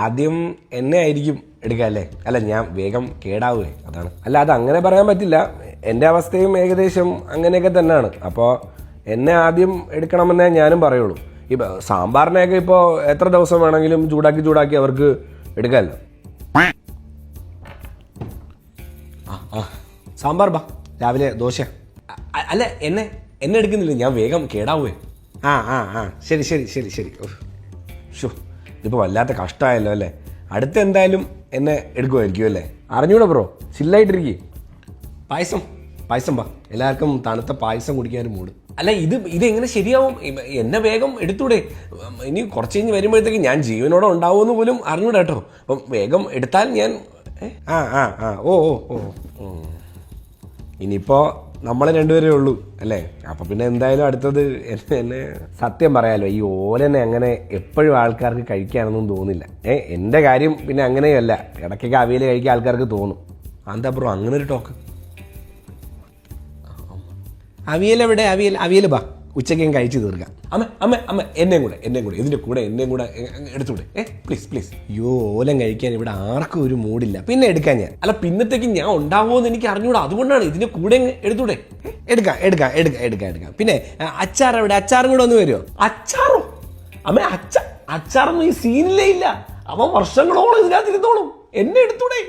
ആദ്യം എന്നെ ആയിരിക്കും എടുക്കുക അല്ലേ? അല്ല, ഞാൻ വേഗം കേടാവുകയെ, അതാണ്. അല്ല, അത് അങ്ങനെ പറയാൻ പറ്റില്ല. എൻ്റെ അവസ്ഥയും ഏകദേശം അങ്ങനെയൊക്കെ തന്നെയാണ്. അപ്പോൾ എന്നെ ആദ്യം എടുക്കണമെന്നേ ഞാനും പറയുള്ളൂ. ഇപ്പം സാമ്പാറിനെയൊക്കെ ഇപ്പോൾ എത്ര ദിവസം വേണമെങ്കിലും ചൂടാക്കി അവർക്ക് എടുക്കാമല്ലോ. സാമ്പാർ ബാ, രാവിലെ ദോശ. അല്ല, എന്നെ എടുക്കുന്നില്ല, ഞാൻ വേഗം കേടാവുകയെ. ശരി. ഷോ, ഇതിപ്പോൾ വല്ലാത്ത കഷ്ടമായല്ലോ അല്ലേ? അടുത്ത എന്തായാലും എന്നെ എടുക്കുമായിരിക്കും അല്ലേ? അറിഞ്ഞൂടെ ബ്രോ, ചില്ലായിട്ടിരിക്കും. പായസം ബാ, എല്ലാവർക്കും തണുത്ത പായസം കുടിക്കാനും മൂട്. അല്ല, ഇതെങ്ങനെ ശരിയാവും? എന്നെ വേഗം എടുത്തൂടെ? ഇനി കുറച്ച് കഴിഞ്ഞ് വരുമ്പോഴത്തേക്ക് ഞാൻ ജീവനോടെ ഉണ്ടാവുമെന്ന് പോലും അറിഞ്ഞൂടെ കേട്ടോ. അപ്പം വേഗം എടുത്താൽ ഞാൻ ഇനിയിപ്പോൾ നമ്മൾ രണ്ടുപേരേ ഉള്ളൂ അല്ലേ? അപ്പം പിന്നെ എന്തായാലും അടുത്തത് എന്നെ സത്യം പറയാലോ, ഈ ഓലനെ അങ്ങനെ എപ്പോഴും ആൾക്കാർക്ക് കഴിക്കാനൊന്നും തോന്നില്ല. എൻ്റെ കാര്യം പിന്നെ അങ്ങനെയല്ല, ഇടയ്ക്കൊക്കെ അവിയൽ കഴിക്കാൻ ആൾക്കാർക്ക് തോന്നും. എന്താ ബ്രോ അങ്ങനെ ഒരു ടോക്ക്? അവിയൽ എവിടെ? അവിയൽ ബാ, ഉച്ചയ്ക്ക് ഞാൻ കഴിച്ചു തീർക്കാം. അമ്മ എന്നെയും കൂടെ ഇതിൻ്റെ കൂടെ എടുത്തൂടെ? പ്ലീസ്. അയ്യോ, ഓലം കഴിക്കാൻ ഇവിടെ ആർക്കും ഒരു മൂടില്ല, പിന്നെ എടുക്കാൻ ഞാൻ. അല്ല, പിന്നത്തേക്ക് ഞാൻ ഉണ്ടാവുമോയെന്ന് എനിക്ക് അറിഞ്ഞൂടാ, അതുകൊണ്ടാണ് ഇതിൻ്റെ കൂടെ എടുത്തൂടെ? എടുക്കാം. പിന്നെ അച്ചാർ എവിടെ? അച്ചാറും കൂടെ ഒന്ന് വരുമോ? അച്ചാറോ? അമ്മ, അച്ചാറൊന്നും ഈ സീനിലേ ഇല്ല. അവൻ വർഷങ്ങളോളം ഇതിനകത്ത് ഇരുന്നോളും, എന്നെ എടുത്തൂടെ?